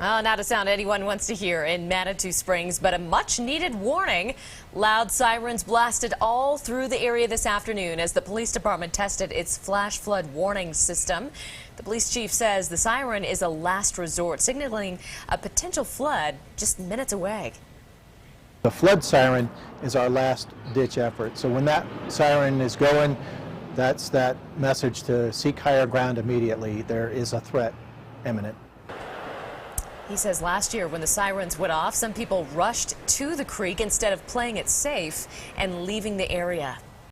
Not a sound anyone wants to hear in Manitou Springs, but a much-needed warning. Loud sirens blasted all through the area this afternoon as the police department tested its flash flood warning system. The police chief says the siren is a last resort, signaling a potential flood just minutes away. The flood siren is our last-ditch effort. So when that siren is going, that's that message to seek higher ground immediately. There is a threat imminent. He says last year when the sirens went off, some people rushed to the creek instead of playing it safe and leaving the area.